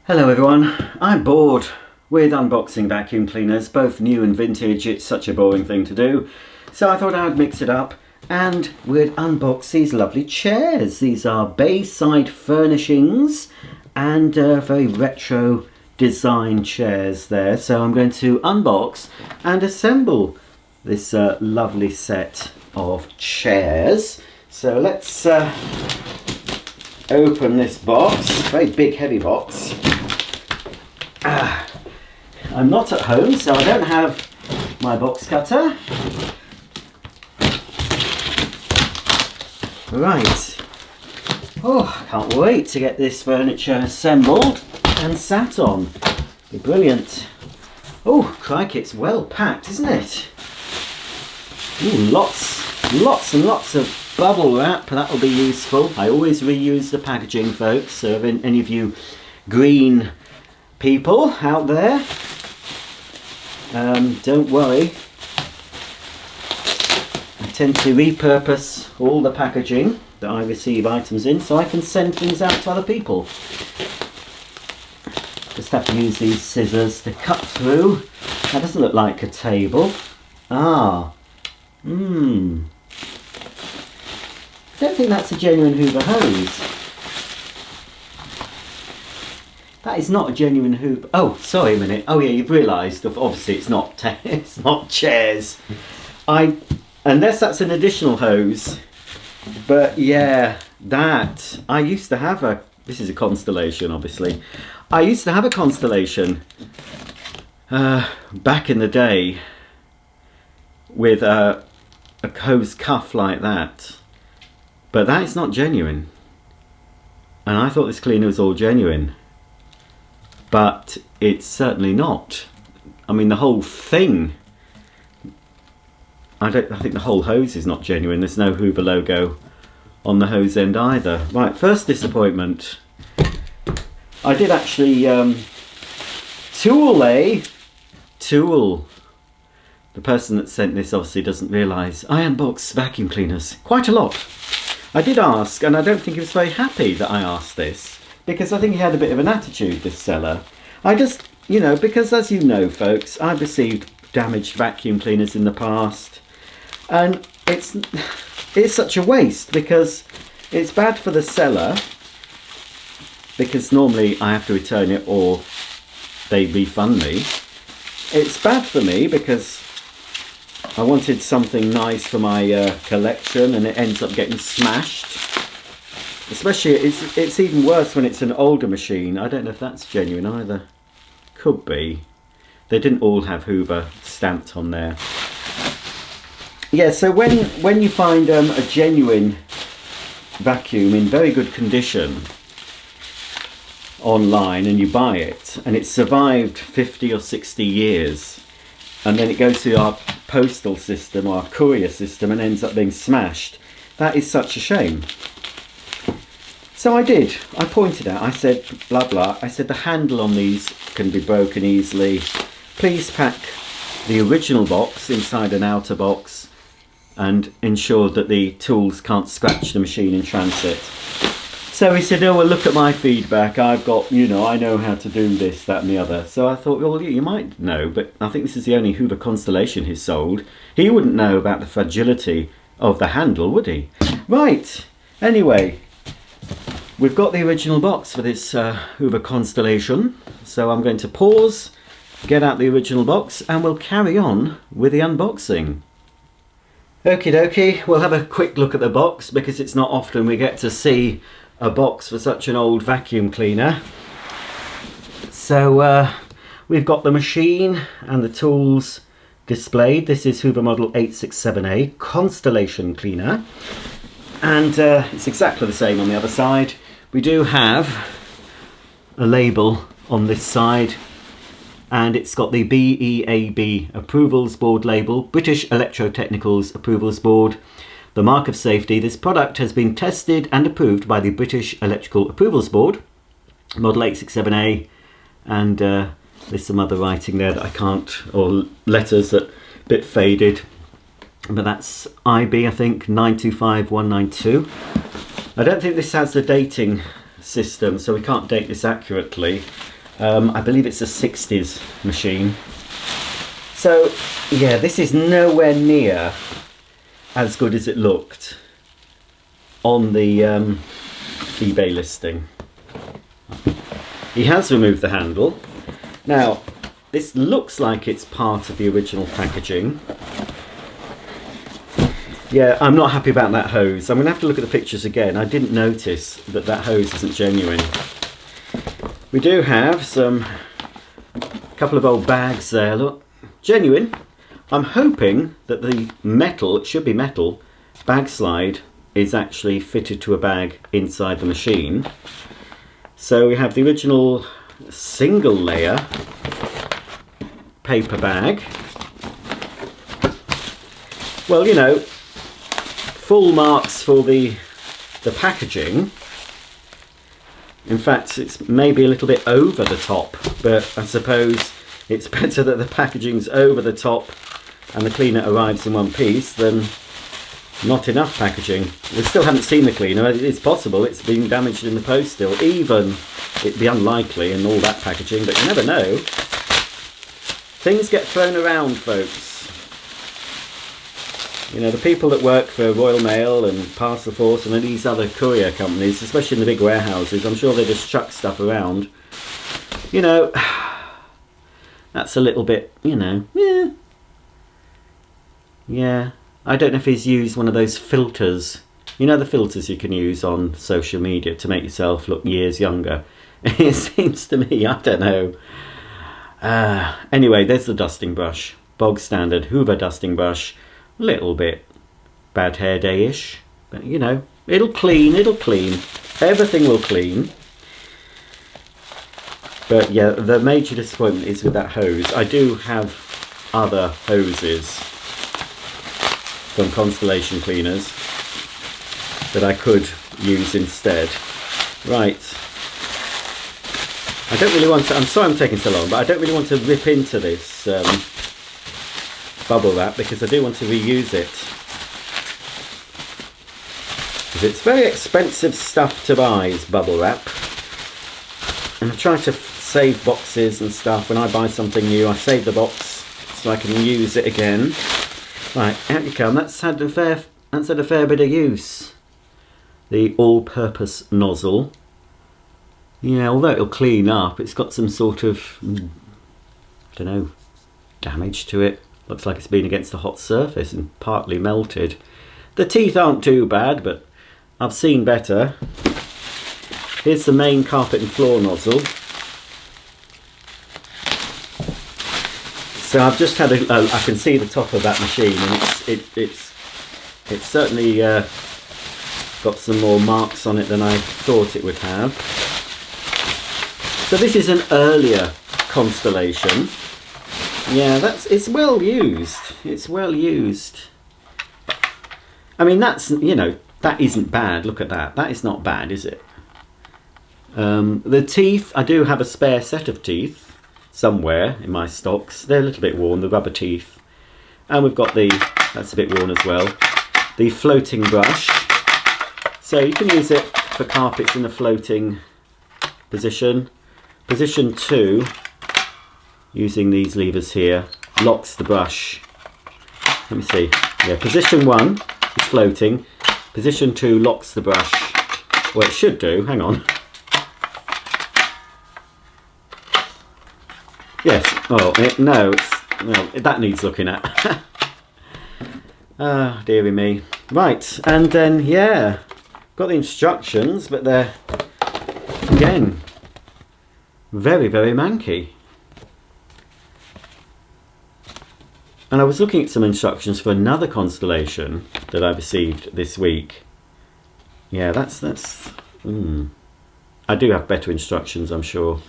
Hello everyone, I'm bored with unboxing vacuum cleaners, both new and vintage. It's such a boring thing to do, so I thought I'd mix it up and we'd unbox these lovely chairs. These are Bayside furnishings and very retro design chairs there. So I'm going to unbox and assemble this lovely set of chairs. So let's open this box, very big heavy box. I'm not at home, so I don't have my box cutter. Right. Oh, I can't wait to get this furniture assembled and sat on. Be brilliant. Oh, crikey, it's well packed, isn't it? Ooh, lots and lots of bubble wrap. That'll be useful. I always reuse the packaging, folks. So if any of you green people out there, don't worry. I tend to repurpose all the packaging that I receive items in so I can send things out to other people. Just have to use these scissors to cut through. That doesn't look like a table. I don't think that's a genuine Hoover hose. That is not a genuine Hoover. Oh, sorry a minute. Oh yeah, you've realised. Obviously, it's not. It's not chairs. Unless that's an additional hose. But yeah, that I used to have a. This is a Constellation, obviously. I used to have a Constellation back in the day with a hose cuff like that. But that is not genuine. And I thought this cleaner was all genuine. But it's certainly not. I mean, the whole thing, I think the whole hose is not genuine. There's no Hoover logo on the hose end either. Right, first disappointment. I did actually tool. The person that sent this obviously doesn't realise I unbox vacuum cleaners quite a lot. I did ask, and I don't think he was very happy that I asked this, because I think he had a bit of an attitude, this seller. I just, because as you know, folks, I've received damaged vacuum cleaners in the past, and it's such a waste, because it's bad for the seller, because normally I have to return it or they refund me. It's bad for me because I wanted something nice for my collection and it ends up getting smashed. Especially, it's even worse when it's an older machine. I don't know if that's genuine either. Could be. They didn't all have Hoover stamped on there. Yeah, so when you find a genuine vacuum in very good condition online and you buy it and it's survived 50 or 60 years and then it goes through our postal system or our courier system and ends up being smashed, that is such a shame. So I pointed out, I said blah blah, I said the handle on these can be broken easily, please pack the original box inside an outer box and ensure that the tools can't scratch the machine in transit. So he said, oh well, look at my feedback, I've got, I know how to do this, that and the other. So I thought, well, you might know, but I think this is the only Hoover Constellation he's sold. He wouldn't know about the fragility of the handle, would he? Right, anyway, we've got the original box for this Hoover Constellation. So I'm going to pause, get out the original box, and we'll carry on with the unboxing. Okie dokie, we'll have a quick look at the box because it's not often we get to see a box for such an old vacuum cleaner. So we've got the machine and the tools displayed. This is Hoover model 867A Constellation cleaner, and it's exactly the same on the other side. We do have a label on this side and it's got the BEAB Approvals Board label, British Electrotechnicals Approvals Board. The mark of safety, this product has been tested and approved by the British Electrical Approvals Board, model 867A, and there's some other writing there that I can't, or letters that are a bit faded, but that's IB, I think, 925192. I don't think this has the dating system, so we can't date this accurately. I believe it's a 60s machine. So yeah, this is nowhere near as good as it looked on the eBay listing. He has removed the handle. Now, this looks like it's part of the original packaging. Yeah, I'm not happy about that hose. I'm going to have to look at the pictures again. I didn't notice that that hose isn't genuine. We do have a couple of old bags there, look. Genuine. I'm hoping that the metal, it should be metal, bag slide is actually fitted to a bag inside the machine. So we have the original single layer paper bag. Well, you know, full marks for the packaging. In fact, it's maybe a little bit over the top, but I suppose it's better that the packaging's over the top and the cleaner arrives in one piece than not enough packaging. We still haven't seen the cleaner. It's possible it's been damaged in the post still. Even it'd be unlikely in all that packaging, but you never know. Things get thrown around, folks. You know, the people that work for Royal Mail and Parcel Force and these other courier companies, especially in the big warehouses, I'm sure they just chuck stuff around. You know, that's a little bit, you know, yeah. I don't know if he's used one of those filters. You know, the filters you can use on social media to make yourself look years younger. It seems to me, I don't know. Anyway, there's the dusting brush. Bog standard Hoover dusting brush. Little bit bad hair day-ish. But, you know, it'll clean, it'll clean. Everything will clean. But, yeah, the major disappointment is with that hose. I do have other hoses from Constellation cleaners that I could use instead. Right. I don't really want to, I'm sorry I'm taking so long, but I don't really want to rip into this bubble wrap because I do want to reuse it. Because it's very expensive stuff to buy, is bubble wrap. And I try to save boxes and stuff. When I buy something new, I save the box so I can use it again. Right, out you come. That's had a fair bit of use. The all-purpose nozzle. Yeah, although it'll clean up, it's got some sort of, I don't know, damage to it. Looks like it's been against a hot surface and partly melted. The teeth aren't too bad, but I've seen better. Here's the main carpet and floor nozzle. So I've just had I can see the top of that machine, and it's certainly got some more marks on it than I thought it would have. So this is an earlier Constellation. Yeah, it's well used. It's well used. I mean, that's, you know, that isn't bad. Look at that. That is not bad, is it? The teeth, I do have a spare set of teeth somewhere in my stocks. They're a little bit worn, the rubber teeth. And we've got that's a bit worn as well, the floating brush. So you can use it for carpets in the floating position. Position 2, using these levers here, locks the brush. Let me see. Yeah, position 1 is floating. Position 2 locks the brush. Well, it should do. Hang on. Yes. Oh, no. Well, that needs looking at. Ah, dearie me. Right, and then, yeah, got the instructions, but they're, again, very, very manky. And I was looking at some instructions for another Constellation that I received this week. Yeah, that's I do have better instructions, I'm sure.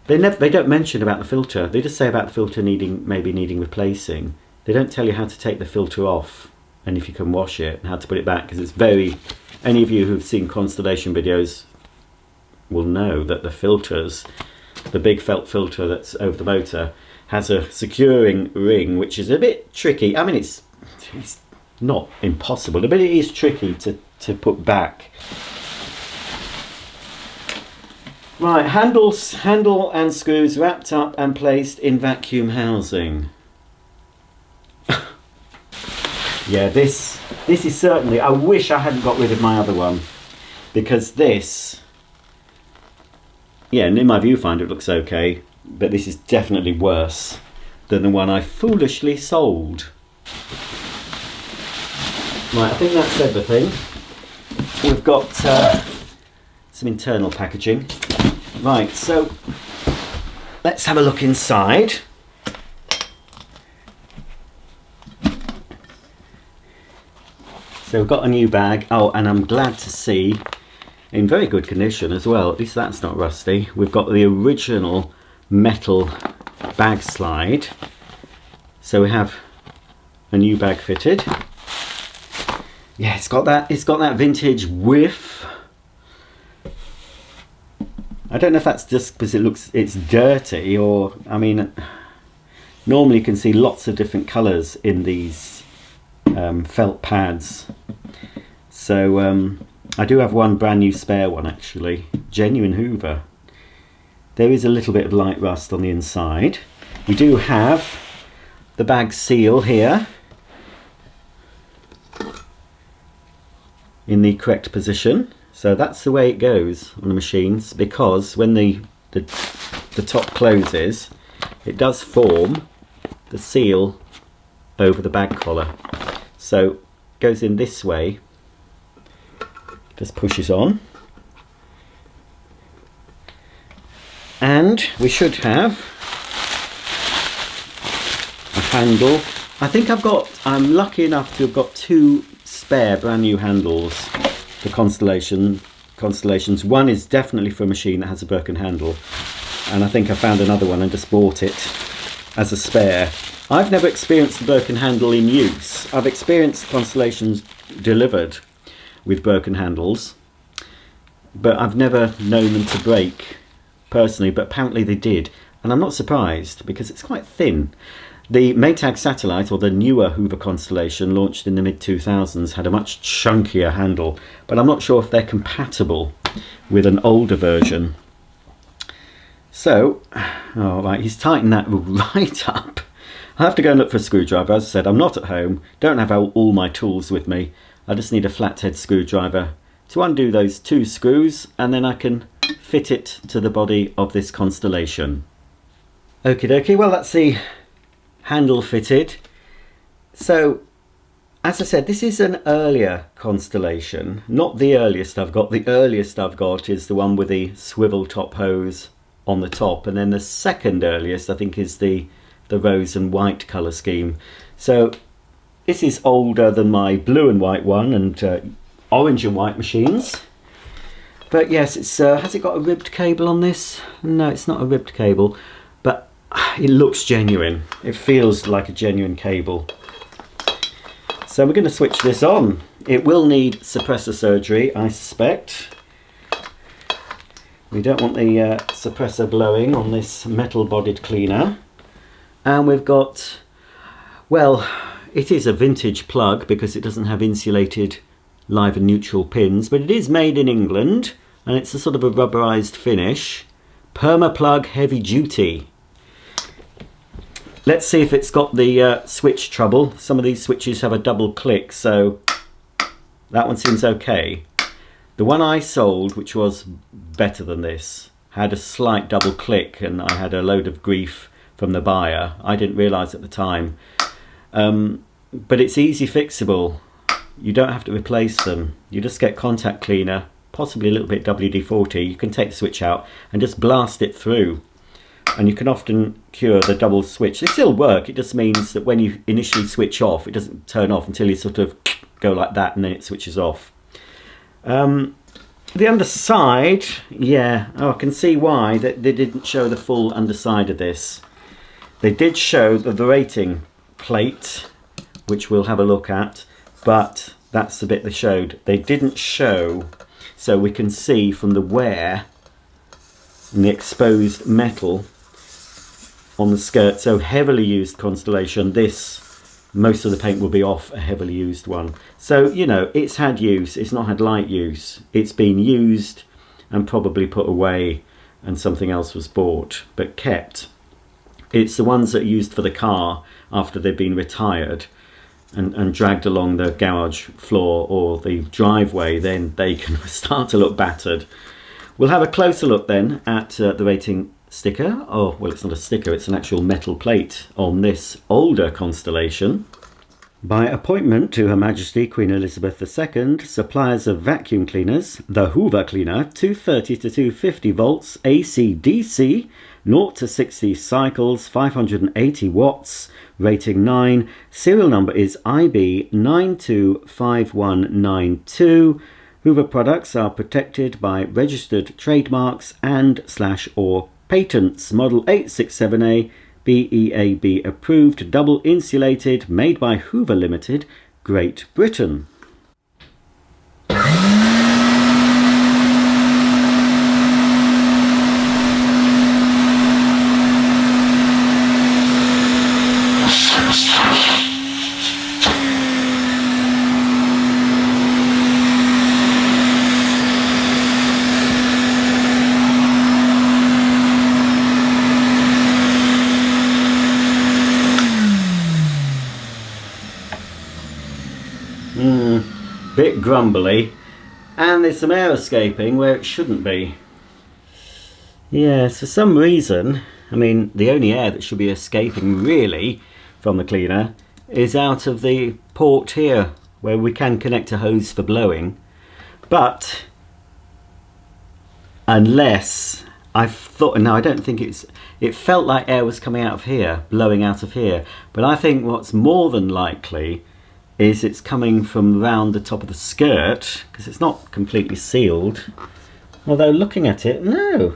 They don't mention about the filter. They just say about the filter maybe needing replacing. They don't tell you how to take the filter off and if you can wash it and how to put it back, because it's very, any of you who've seen Constellation videos will know that the filters, the big felt filter that's over the motor, has a securing ring which is a bit tricky. I mean, it's not impossible, but it is tricky to put back. Right, handle and screws wrapped up and placed in vacuum housing. Yeah, this is certainly, I wish I hadn't got rid of my other one, because this, yeah, and in my viewfinder it looks okay, but this is definitely worse than the one I foolishly sold. Right, I think that's everything. We've got some internal packaging. Right, so let's have a look inside. So we've got a new bag. Oh, and I'm glad to see, in very good condition as well, at least that's not rusty, we've got the original metal bag slide. So we have a new bag fitted. Yeah, it's got that vintage whiff. I don't know if that's just because it's dirty, or, I mean, normally you can see lots of different colours in these felt pads. So I do have one brand new spare one, actually, genuine Hoover. There is a little bit of light rust on the inside. We do have the bag seal here in the correct position. So that's the way it goes on the machines, because when the top closes, it does form the seal over the bag collar. So it goes in this way, just pushes on, and we should have a handle. I think I'm lucky enough to have got 2 spare brand new handles for Constellations. One is definitely for a machine that has a broken handle, and I think I found another one and just bought it as a spare. I've never experienced the broken handle in use. I've experienced Constellations delivered with broken handles, but I've never known them to break personally, but apparently they did, and I'm not surprised because it's quite thin. The Maytag Satellite, or the newer Hoover Constellation, launched in the mid-2000s, had a much chunkier handle, but I'm not sure if they're compatible with an older version. So, all right, he's tightened that right up. I have to go and look for a screwdriver. As I said, I'm not at home, don't have all my tools with me. I just need a flathead screwdriver to undo those 2 screws, and then I can fit it to the body of this Constellation. Okie dokie, well, that's the handle fitted. So, as I said, this is an earlier Constellation, not the earliest I've got. The earliest I've got is the one with the swivel top hose on the top, and then the second earliest I think is the rose and white colour scheme. So this is older than my blue and white one and orange and white machines. But yes, it's has it got a ribbed cable on this? No, it's not a ribbed cable, but it looks genuine. It feels like a genuine cable. So we're going to switch this on. It will need suppressor surgery, I suspect. We don't want the suppressor blowing on this metal-bodied cleaner. And we've got, well, it is a vintage plug because it doesn't have insulated live and neutral pins, but it is made in England, and it's a sort of a rubberized finish. Perma plug heavy duty. Let's see if it's got the switch trouble. Some of these switches have a double click, so that one seems okay. The one I sold, which was better than this, had a slight double click, and I had a load of grief from the buyer. I didn't realise at the time. But it's easy fixable. You don't have to replace them. You just get contact cleaner, possibly a little bit WD-40. You can take the switch out and just blast it through. And you can often cure the double switch. They still work, it just means that when you initially switch off, it doesn't turn off until you sort of go like that and then it switches off. The underside, yeah, oh, I can see why they didn't show the full underside of this. They did show the rating plate, which we'll have a look at, but that's the bit they showed. They didn't show, so we can see from the wear and the exposed metal on the skirt. So heavily used Constellation, most of the paint will be off a heavily used one. So, you know, it's had use, it's not had light use. It's been used and probably put away. and something else was bought but kept. It's the ones that are used for the car after they've been retired and dragged along the garage floor or the driveway, then they can start to look battered. We'll have a closer look then at the rating sticker. Oh, well, it's not a sticker, it's an actual metal plate on this older Constellation. By appointment to Her Majesty Queen Elizabeth II, suppliers of vacuum cleaners, the Hoover cleaner, 230 to 250 volts, AC DC, 0 to 60 cycles, 580 watts, rating 9, serial number is IB925192. Hoover products are protected by registered trademarks and/or patents. Model 867A, BEAB approved, double insulated, made by Hoover Limited, Great Britain. Bit grumbly, and there's some air escaping where it shouldn't be. Yes, for some reason, I mean, the only air that should be escaping really from the cleaner is out of the port here where we can connect a hose for blowing. But unless I've thought, no, I don't think it felt like air was coming out of here, blowing out of here, but I think what's more than likely is it's coming from round the top of the skirt, because it's not completely sealed. Although looking at it, no,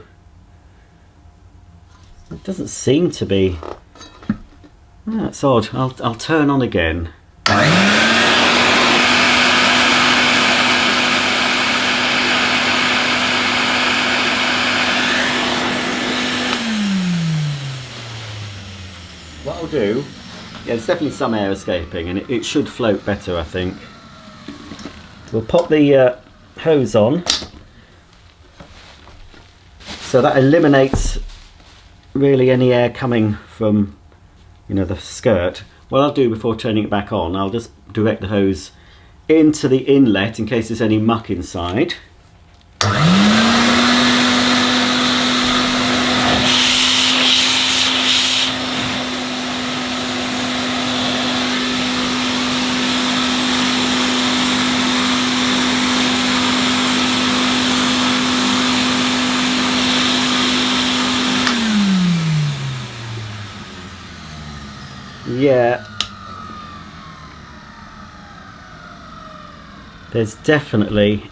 it doesn't seem to be. Oh, that's odd. I'll turn on again. What I'll do, yeah, there's definitely some air escaping, and it should float better, I think. We'll pop the hose on, so that eliminates really any air coming from, you know, the skirt. What I'll do before turning it back on, I'll just direct the hose into the inlet in case there's any muck inside. Yeah, there's definitely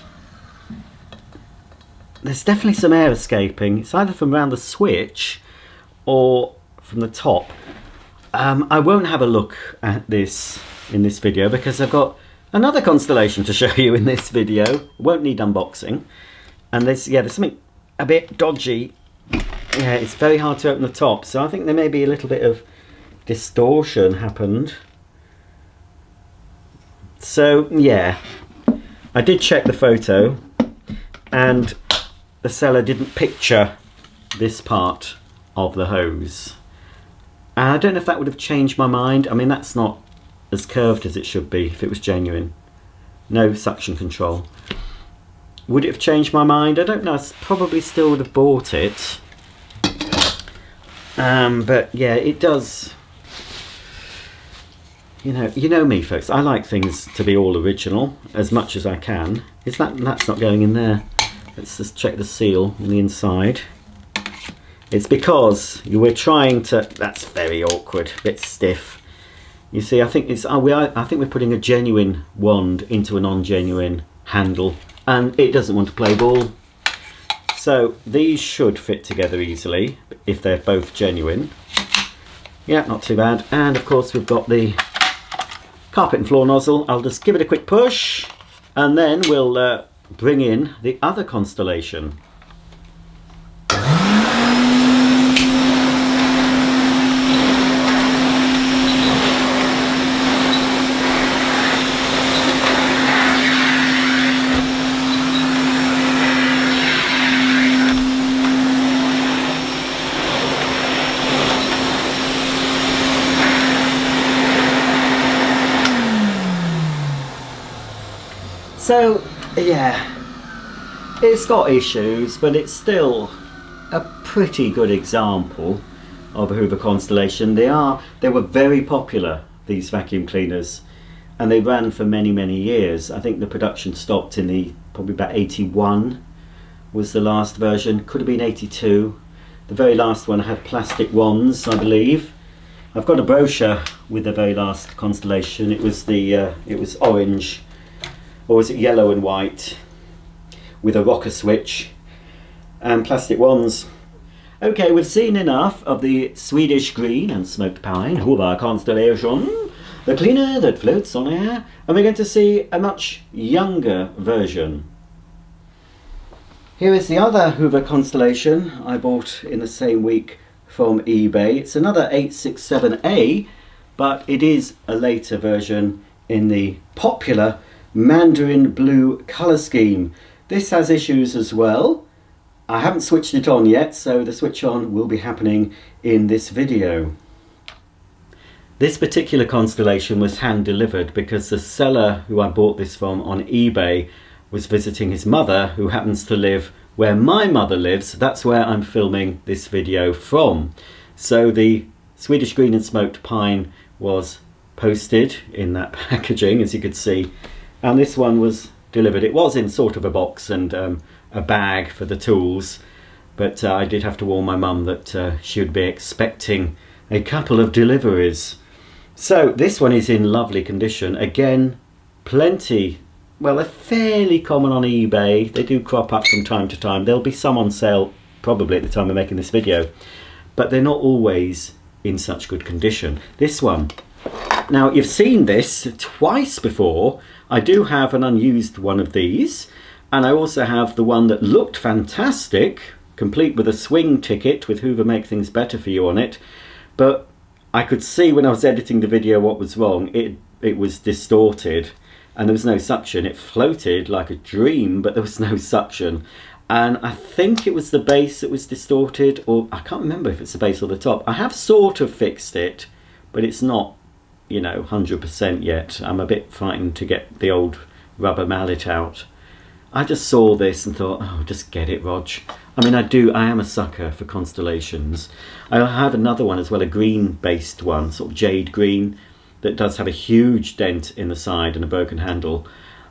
some air escaping. It's either from around the switch or from the top. I won't have a look at this in this video because I've got another Constellation to show you in this video. Won't need unboxing. And there's something a bit dodgy. Yeah, it's very hard to open the top, so I think there may be a little bit of distortion happened. So yeah, I did check the photo and the seller didn't picture this part of the hose, and I don't know if that would have changed my mind. I mean, that's not as curved as it should be if it was genuine. No suction control. Would it have changed my mind? I don't know. I probably still would have bought it. But yeah, it does. You know me, folks. I like things to be all original as much as I can. That's not going in there. Let's just check the seal on the inside. It's because we're trying to. That's very awkward. A bit stiff. You see, I think it's. I think we're putting a genuine wand into a non-genuine handle, and it doesn't want to play ball. So these should fit together easily if they're both genuine. Yeah, not too bad. And of course we've got the carpet and floor nozzle. I'll just give it a quick push and then we'll bring in the other Constellation. So, yeah, it's got issues, but it's still a pretty good example of a Hoover Constellation. They were very popular, these vacuum cleaners, and they ran for many, many years. I think the production stopped in probably about 81 was the last version, could have been 82. The very last one had plastic wands, I believe. I've got a brochure with the very last Constellation. It was it was orange, or was it yellow and white, with a rocker switch and plastic wands. Okay, we've seen enough of the Swedish green and smoked pine Hoover Constellation, the cleaner that floats on air, and we're going to see a much younger version. Here is the other Hoover Constellation I bought in the same week from eBay. It's another 867A, but it is a later version in the popular Mandarin blue colour scheme. This has issues as well. I haven't switched it on yet, so the switch on will be happening in this video. This particular Constellation was hand delivered because the seller who I bought this from on eBay was visiting his mother, who happens to live where my mother lives. That's where I'm filming this video from. So the Swedish green and smoked pine was posted in that packaging, as you could see, and this one was delivered. It was in sort of a box and a bag for the tools, but I did have to warn my mum that she would be expecting a couple of deliveries. So this one is in lovely condition. Again, plenty. Well, they're fairly common on eBay. They do crop up from time to time. There'll be some on sale probably at the time of making this video, but they're not always in such good condition. This one, now you've seen this twice before. I do have an unused one of these, and I also have the one that looked fantastic, complete with a swing ticket with Hoover Make Things Better For You on it, but I could see when I was editing the video what was wrong. It was distorted, and there was no suction. It floated like a dream, but there was no suction. And I think it was the base that was distorted, or I can't remember if it's the base or the top. I have sort of fixed it, but it's not, you know, 100% yet. I'm a bit frightened to get the old rubber mallet out. I just saw this and thought, oh, just get it, Rog. I mean, I am a sucker for Constellations. I have another one as well, a green-based one, sort of jade green, that does have a huge dent in the side and a broken handle.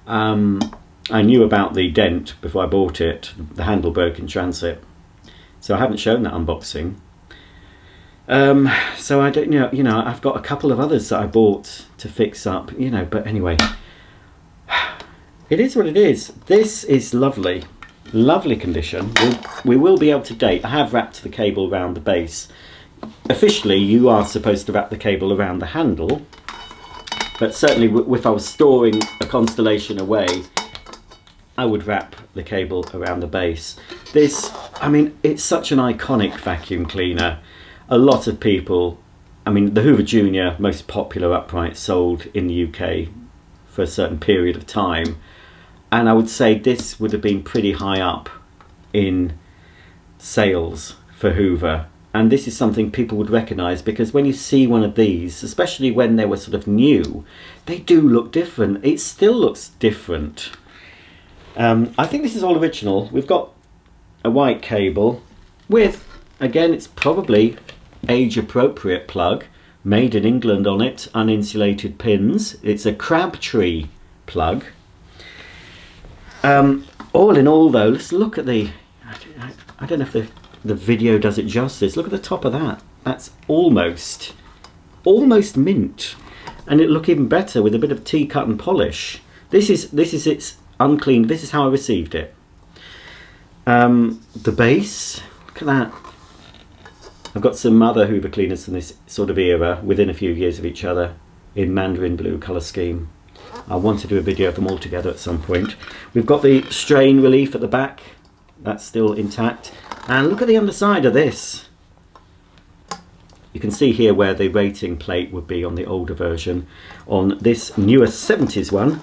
I knew about the dent before I bought it. The handle broke in transit, so I haven't shown that unboxing. So I don't know, you know, I've got a couple of others that I bought to fix up, you know, but anyway, it is what it is. This is lovely, lovely condition. We will be able to date. I have wrapped the cable around the base. Officially, you are supposed to wrap the cable around the handle, but certainly if I was storing a Constellation away, I would wrap the cable around the base. This, I mean, it's such an iconic vacuum cleaner. A lot of people, I mean, the Hoover Junior, most popular upright, sold in the UK for a certain period of time, and I would say this would have been pretty high up in sales for Hoover. And this is something people would recognise, because when you see one of these, especially when they were sort of new, they do look different. It still looks different. I think this is all original. We've got a white cable with, again, it's probably age-appropriate plug, made in England on it, uninsulated pins. It's a Crabtree plug. All in all, though, let's look at the... I don't know if the video does it justice. Look at the top of that. That's almost mint, and it'll look even better with a bit of tea cut and polish. This is its uncleaned. This is how I received it. The base, look at that. I've got some other Hoover cleaners from this sort of era within a few years of each other in Mandarin blue colour scheme. I want to do a video of them all together at some point. We've got the strain relief at the back. That's still intact. And look at the underside of this. You can see here where the rating plate would be on the older version. On this newer 70s one,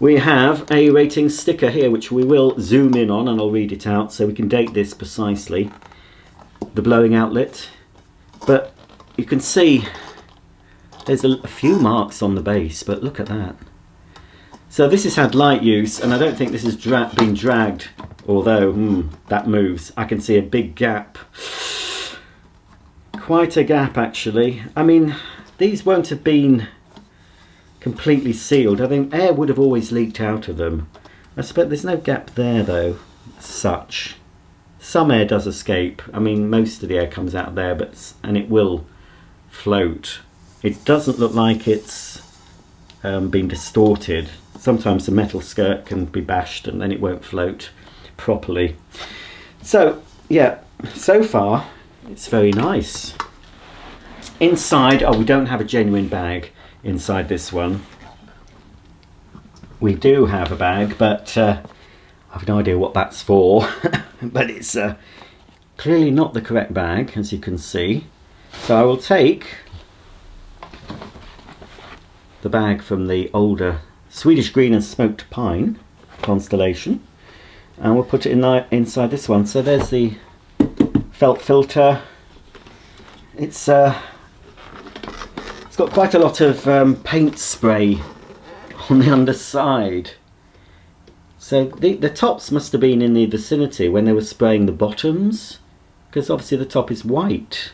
we have a rating sticker here, which we will zoom in on, and I'll read it out so we can date this precisely. The blowing outlet. But you can see there's a few marks on the base, but look at that. So this has had light use, and I don't think this has been dragged, although that moves. I can see a big gap. Quite a gap, actually. I mean, these won't have been completely sealed. I think air would have always leaked out of them. I suppose there's no gap there, though, as such. Some air does escape. I mean, most of the air comes out there, and it will float. It doesn't look like it's been distorted. Sometimes the metal skirt can be bashed and then it won't float properly. So yeah, so far it's very nice. Inside, oh, we don't have a genuine bag inside this one. We do have a bag, but I have no idea what that's for. But it's clearly not the correct bag, as you can see. So I will take the bag from the older Swedish green and smoked pine Constellation, and we'll put it inside this one. So there's the felt filter. It's got quite a lot of paint spray on the underside. So the tops must have been in the vicinity when they were spraying the bottoms, because obviously the top is white.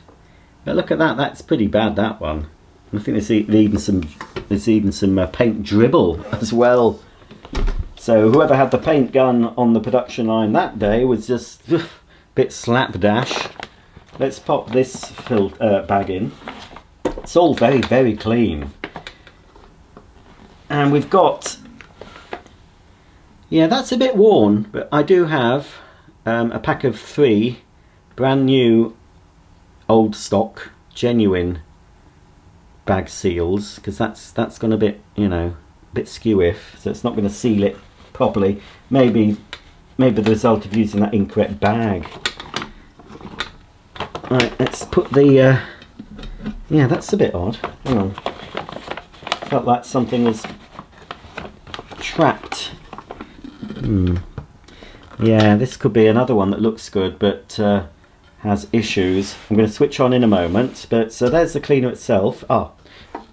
But look at that, that's pretty bad, that one. I think there's even some paint dribble as well. So whoever had the paint gun on the production line that day was just a bit slapdash. Let's pop this bag in. It's all very, very clean. And we've got, yeah, that's a bit worn, but I do have a pack of 3 brand new old stock genuine bag seals, because that's gone a bit, you know, a bit skew-if, so it's not going to seal it properly. Maybe the result of using that incorrect bag. Right, let's put the yeah, that's a bit odd. Hang on, felt like something was trapped. Yeah, this could be another one that looks good but has issues. I'm going to switch on in a moment, but so there's the cleaner itself.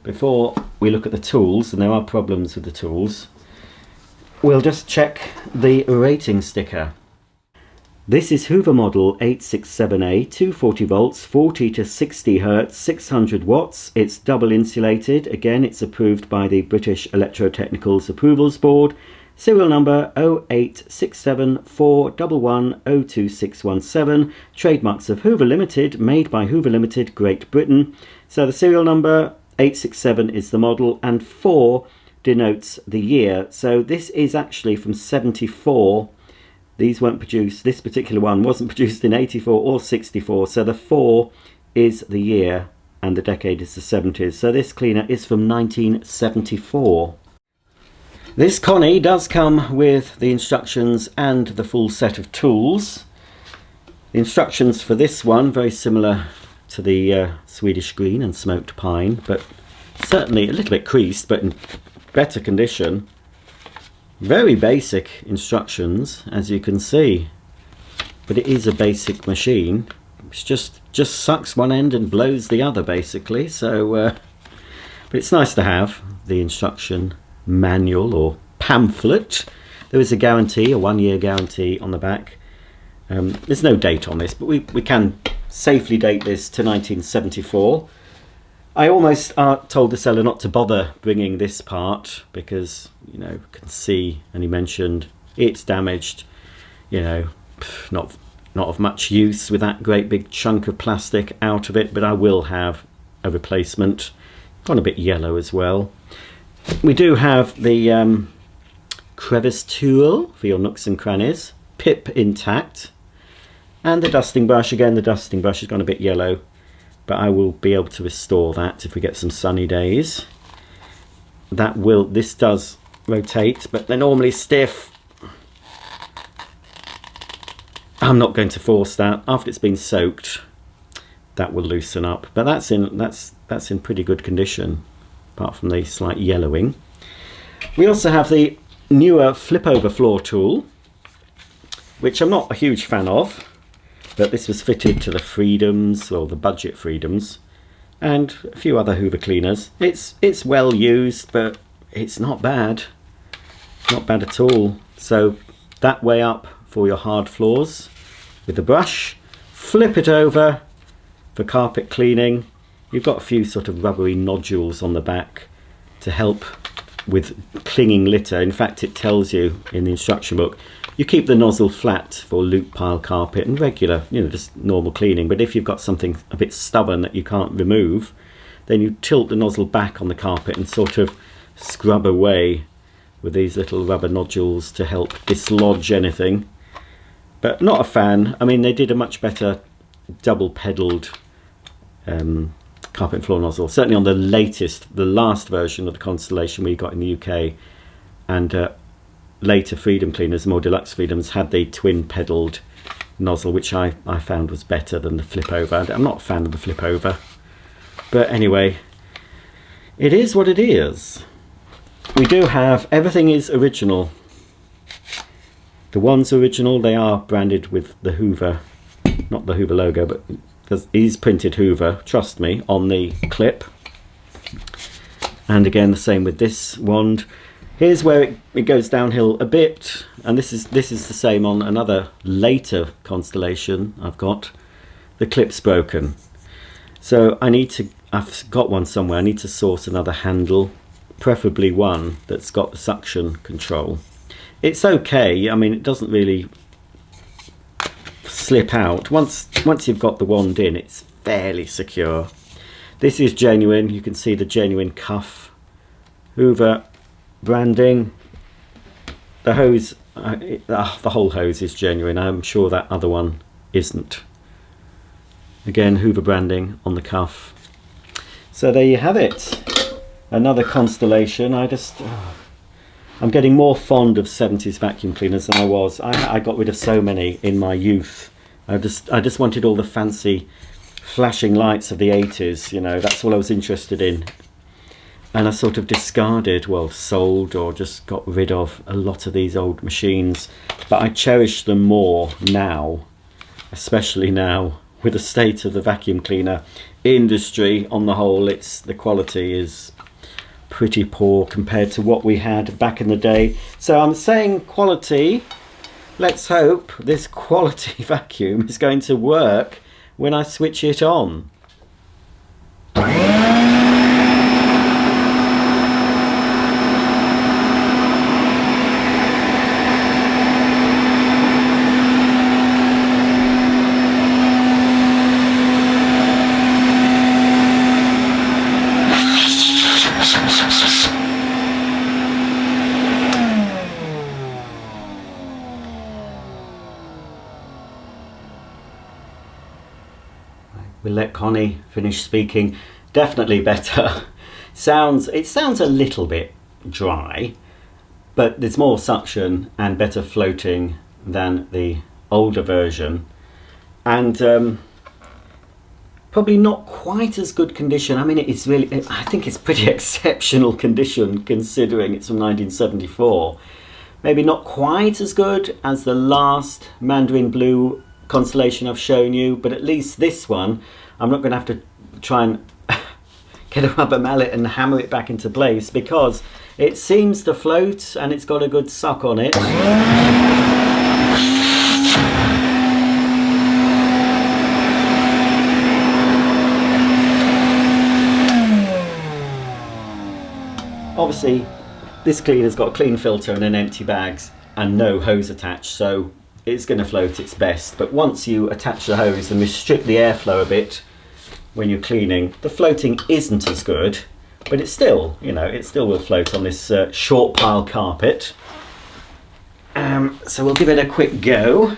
Before we look at the tools, and there are problems with the tools, we'll just check the rating sticker. This is Hoover model 867A, 240 volts, 40 to 60 hertz, 600 watts. It's double insulated. Again, it's approved by the British Electrotechnicals Approvals Board. Serial number 0867411021617. Trademarks of Hoover Limited, made by Hoover Limited, Great Britain. So the serial number 867 is the model, and 4 denotes the year. So this is actually from 74. These weren't produced, this particular one wasn't produced in 84 or 64. So the 4 is the year and the decade is the 70s. So this cleaner is from 1974. This Connie does come with the instructions and the full set of tools. The instructions for this one, very similar to the Swedish green and smoked pine, but certainly a little bit creased, but in better condition. Very basic instructions, as you can see, but it is a basic machine. It's just sucks one end and blows the other, basically. So, but it's nice to have the instruction manual or pamphlet. There is a guarantee, a 1-year guarantee on the back. There's no date on this, but we can safely date this to 1974. I almost told the seller not to bother bringing this part because, you know, can see, and he mentioned it's damaged, you know, not of much use with that great big chunk of plastic out of it, but I will have a replacement. Gone a bit yellow as well. We do have the crevice tool for your nooks and crannies, pip intact, and the dusting brush. Again, the dusting brush has gone a bit yellow, but I will be able to restore that if we get some sunny days. This does rotate, but they're normally stiff. I'm not going to force that. After it's been soaked, that will loosen up. But that's in pretty good condition, apart from the slight yellowing. We also have the newer flip over floor tool, which I'm not a huge fan of. But this was fitted to the Freedoms, or the budget Freedoms, and a few other Hoover cleaners. It's well used, but it's not bad. not bad at all. So that way up for your hard floors with the brush. Flip it over for carpet cleaning. You've got a few sort of rubbery nodules on the back to help with clinging litter. In fact, it tells you in the instruction book, you keep the nozzle flat for loop pile carpet and regular, you know, just normal cleaning. But if you've got something a bit stubborn that you can't remove, then you tilt the nozzle back on the carpet and sort of scrub away with these little rubber nodules to help dislodge anything. But not a fan. I mean, they did a much better double pedalled carpet and floor nozzle. Certainly on the last version of the Constellation we got in the UK, and later Freedom cleaners, more deluxe Freedoms, had the twin pedalled nozzle, which I found was better than the flip over. I'm not a fan of the flip over, but anyway, it is what it is. We do have, everything is original. The one's original, they are branded with the Hoover, not the Hoover logo, but it is printed Hoover, trust me, on the clip. And again, the same with this wand. Here's where it goes downhill a bit, and this is the same on another later Constellation I've got. The clip's broken. So I've got one somewhere, I need to source another handle, preferably one that's got the suction control. It's okay, I mean, it doesn't really slip out. Once you've got the wand in, it's fairly secure. This is genuine. You can see the genuine cuff, Hoover branding. The hose, the whole hose is genuine. I'm sure that other one isn't. Again, Hoover branding on the cuff. So there you have it. Another Constellation. I'm getting more fond of 70s vacuum cleaners than I was. I got rid of so many in my youth. I just wanted all the fancy flashing lights of the 80s, you know, that's all I was interested in. And I sort of discarded, well, sold or just got rid of a lot of these old machines. But I cherish them more now, especially now with the state of the vacuum cleaner industry on the whole. The quality is pretty poor compared to what we had back in the day. So I'm saying quality. Let's hope this quality vacuum is going to work when I switch it on. We'll let Connie finish speaking. Definitely better. It sounds a little bit dry, but there's more suction and better floating than the older version, and probably not quite as good condition. I mean, I think it's pretty exceptional condition considering it's from 1974. Maybe not quite as good as the last Mandarin Blue Constellation I've shown you, but at least this one I'm not going to have to try and get a rubber mallet and hammer it back into place, because it seems to float and it's got a good suck on it. Obviously this cleaner's got a clean filter and an empty bags and no hose attached, so it's going to float its best. But once you attach the hose and restrict the airflow a bit when you're cleaning, the floating isn't as good, but it's still, you know, it still will float on this short pile carpet. So we'll give it a quick go.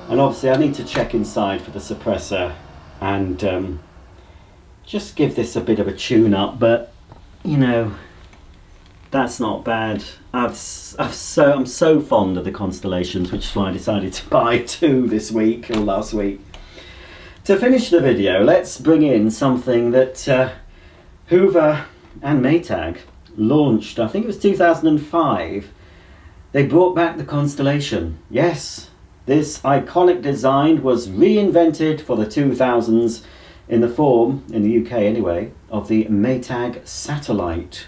And obviously I need to check inside for the suppressor and just give this a bit of a tune up, but you know, That's not bad. I'm so fond of the Constellations, which is why I decided to buy 2 this week or last week. To finish the video, let's bring in something that Hoover and Maytag launched. I think it was 2005. They brought back the Constellation. Yes, this iconic design was reinvented for the 2000s in the form, in the UK anyway, of the Maytag Satellite.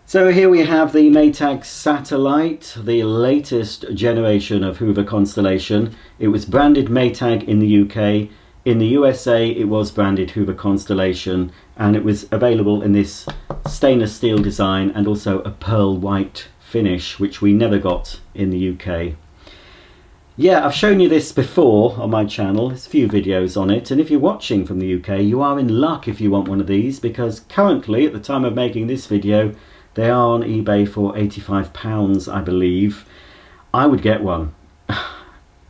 So here we have the Maytag Satellite, the latest generation of Hoover Constellation. It was branded Maytag in the UK. In the USA it was branded Hoover Constellation, and it was available in this stainless steel design and also a pearl white finish, which we never got in the UK. Yeah, I've shown you this before on my channel. There's a few videos on it, and if you're watching from the UK, you are in luck if you want one of these, because currently, at the time of making this video, they are on eBay for £85, I believe. I would get one.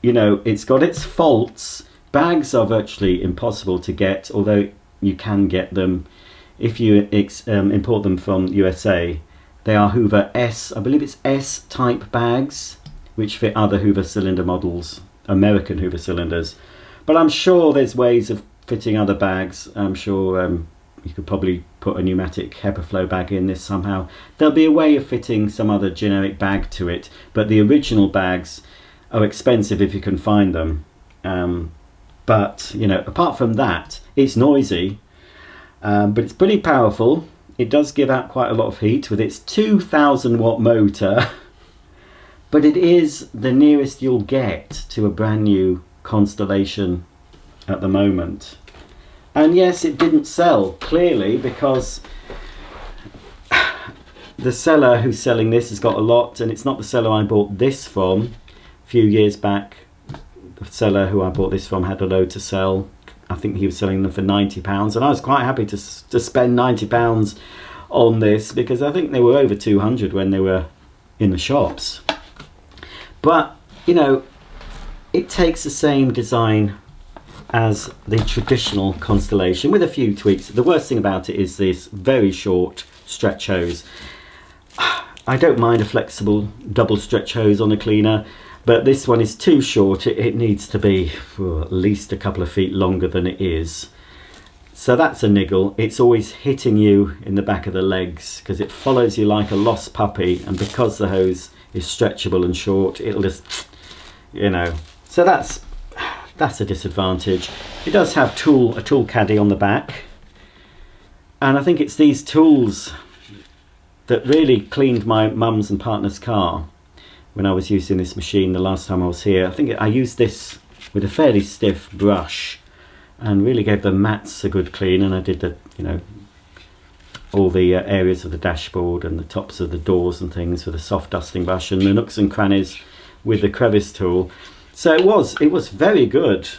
You know, it's got its faults. Bags are virtually impossible to get, although you can get them if you import them from USA. They are Hoover S, I believe it's S-type bags, which fit other Hoover cylinder models, American Hoover cylinders. But I'm sure there's ways of fitting other bags. I'm sure you could probably put a pneumatic HEPA flow bag in this somehow. There'll be a way of fitting some other generic bag to it, but the original bags are expensive if you can find them. But, you know, apart from that, it's noisy, but it's pretty powerful. It does give out quite a lot of heat with its 2,000 watt motor, but it is the nearest you'll get to a brand new Constellation at the moment. And yes, it didn't sell, clearly, because the seller who's selling this has got a lot, and it's not the seller I bought this from. A few years back, the seller who I bought this from had a load to sell. I think he was selling them for £90, and I was quite happy to spend £90 on this, because I think they were over 200 when they were in the shops. But, you know, it takes the same design as the traditional Constellation with a few tweaks. The worst thing about it is this very short stretch hose. I don't mind a flexible double stretch hose on a cleaner, but this one is too short. It needs to be at least a couple of feet longer than it is. So that's a niggle. It's always hitting you in the back of the legs because it follows you like a lost puppy, and because the hose is stretchable and short, it'll just, you know, so that's a disadvantage. It does have a tool caddy on the back, and I think it's these tools that really cleaned my mum's and partner's car when I was using this machine the last time I was here. I think I used this with a fairly stiff brush and really gave the mats a good clean, and I did the, you know, all the areas of the dashboard and the tops of the doors and things with a soft dusting brush, and the nooks and crannies with the crevice tool. So it was very good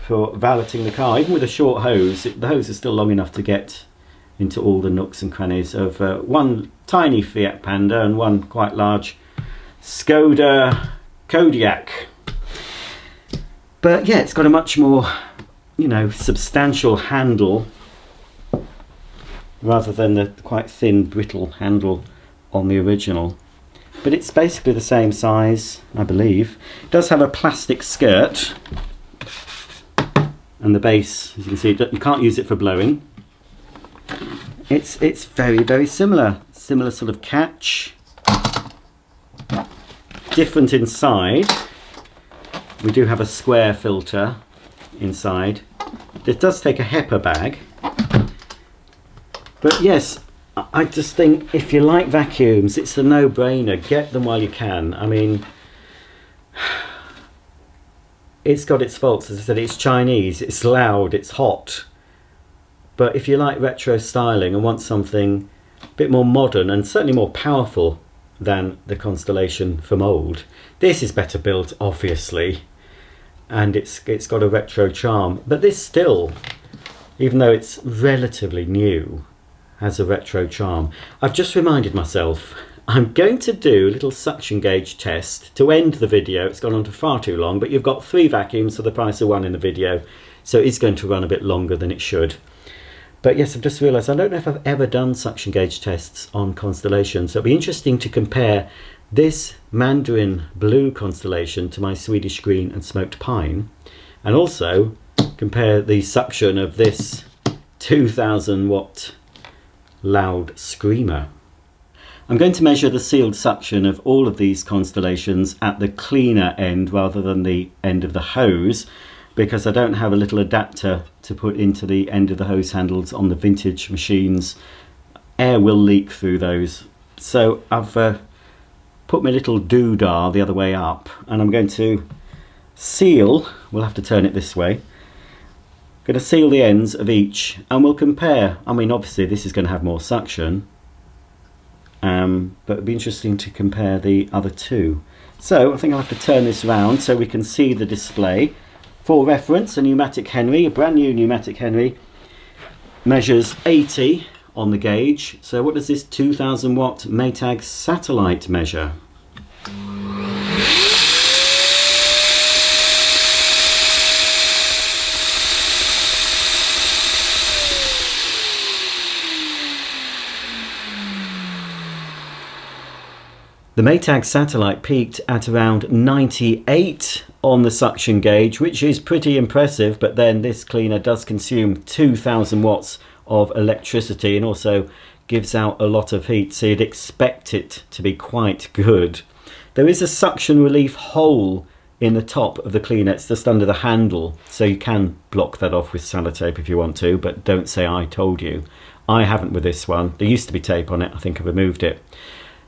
for valeting the car, even with a short hose. The hose is still long enough to get into all the nooks and crannies of one tiny Fiat Panda and one quite large Skoda Kodiaq. But yeah, it's got a much more, you know, substantial handle rather than the quite thin, brittle handle on the original. But it's basically the same size, I believe. It does have a plastic skirt, and the base, as you can see, you can't use it for blowing. It's very, very similar sort of catch. Different inside. We do have a square filter inside. It does take a HEPA bag. But yes, I just think if you like vacuums, it's a no-brainer. Get them while you can. I mean, it's got its faults. As I said, it's Chinese, it's loud, it's hot. but if you like retro styling and want something a bit more modern and certainly more powerful than the Constellation from old, this is better built, obviously, and it's got a retro charm. But this still, even though it's relatively new, has a retro charm. I've just reminded myself I'm going to do a little suction gauge test to end the video. It's gone on to far too long, but you've got 3 vacuums for the price of 1 in the video, so it's going to run a bit longer than it should. But yes, I've just realised I don't know if I've ever done suction gauge tests on Constellation, so it'll be interesting to compare this Mandarin Blue Constellation to my Swedish Green and Smoked Pine, and also compare the suction of this 2000 watt loud screamer. I'm going to measure the sealed suction of all of these Constellations at the cleaner end rather than the end of the hose, because I don't have a little adapter to put into the end of the hose handles on the vintage machines. Air will leak through those. So I've put my little doodah the other way up, and I'm going to seal, we'll have to turn it this way, going to seal the ends of each, and we'll compare. I mean, obviously this is going to have more suction, but it'd be interesting to compare the other two. So I think I'll have to turn this round so we can see the display. For reference, a pneumatic Henry, a brand new pneumatic Henry, measures 80 on the gauge. So what does this 2000 watt Maytag Satellite measure? The Maytag Satellite peaked at around 98 on the suction gauge, which is pretty impressive, but then this cleaner does consume 2000 watts of electricity and also gives out a lot of heat, so you'd expect it to be quite good. There is a suction relief hole in the top of the cleaner, it's just under the handle, so you can block that off with sellotape if you want to, but don't say I told you. I haven't with this one. There used to be tape on it, I think I removed it.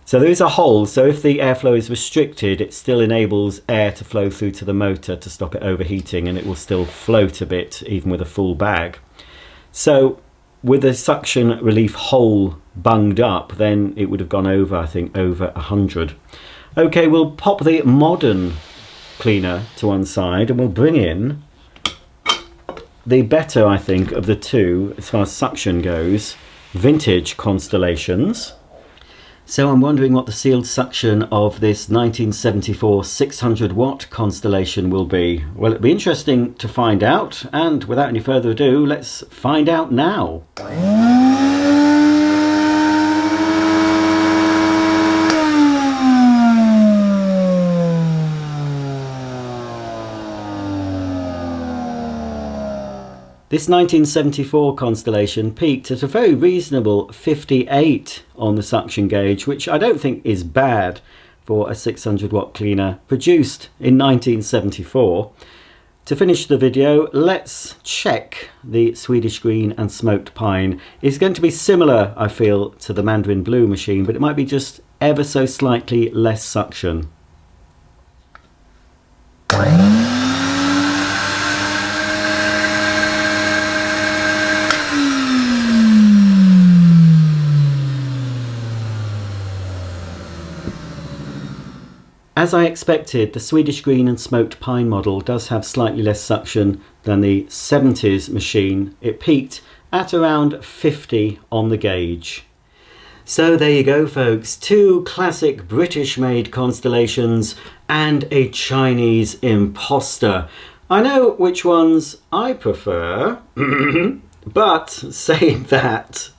So there is a hole, so if the airflow is restricted, it still enables air to flow through to the motor to stop it overheating, and it will still float a bit even with a full bag. So with the suction relief hole bunged up, then it would have gone over, I think, over 100. Okay, we'll pop the modern cleaner to one side and we'll bring in the better, I think, of the two as far as suction goes, vintage Constellations. So I'm wondering what the sealed suction of this 1974 600 watt Constellation will be. Well, it'll be interesting to find out, and without any further ado, let's find out now. This 1974 Constellation peaked at a very reasonable 58 on the suction gauge, which I don't think is bad for a 600 watt cleaner produced in 1974. To finish the video, let's check the Swedish Green and Smoked Pine. It's going to be similar, I feel, to the Mandarin Blue machine, but it might be just ever so slightly less suction. As I expected, the Swedish Green and Smoked Pine model does have slightly less suction than the 70s machine. It peaked at around 50 on the gauge. So there you go, folks. Two classic British-made Constellations and a Chinese Imposter. I know which ones I prefer, but saying that,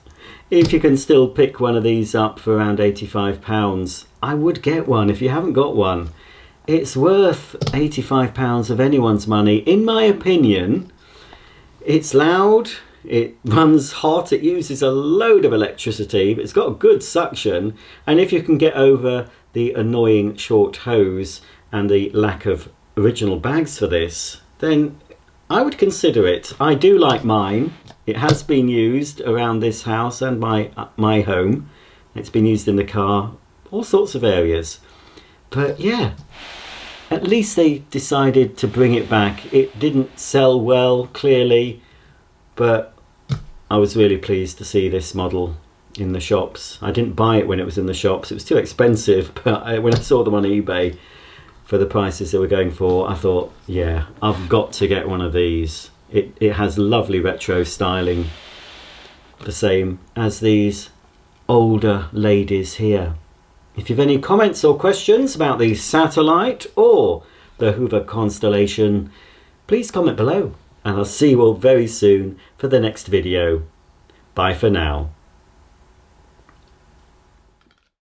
if you can still pick one of these up for around £85, I would get one if you haven't got one. It's worth £85 of anyone's money, in my opinion. It's loud, it runs hot, it uses a load of electricity, but it's got good suction, and if you can get over the annoying short hose and the lack of original bags for this, then I would consider it. I do like mine. It has been used around this house and my home. It's been used in the car, all sorts of areas. But yeah, at least they decided to bring it back. It didn't sell well, clearly, but I was really pleased to see this model in the shops. I didn't buy it when it was in the shops, it was too expensive, but when I saw them on eBay for the prices they were going for, I thought, yeah, I've got to get one of these. It has lovely retro styling, the same as these older ladies here. If you have any comments or questions about the Satellite or the Hoover Constellation, please comment below, and I'll see you all very soon for the next video. Bye for now.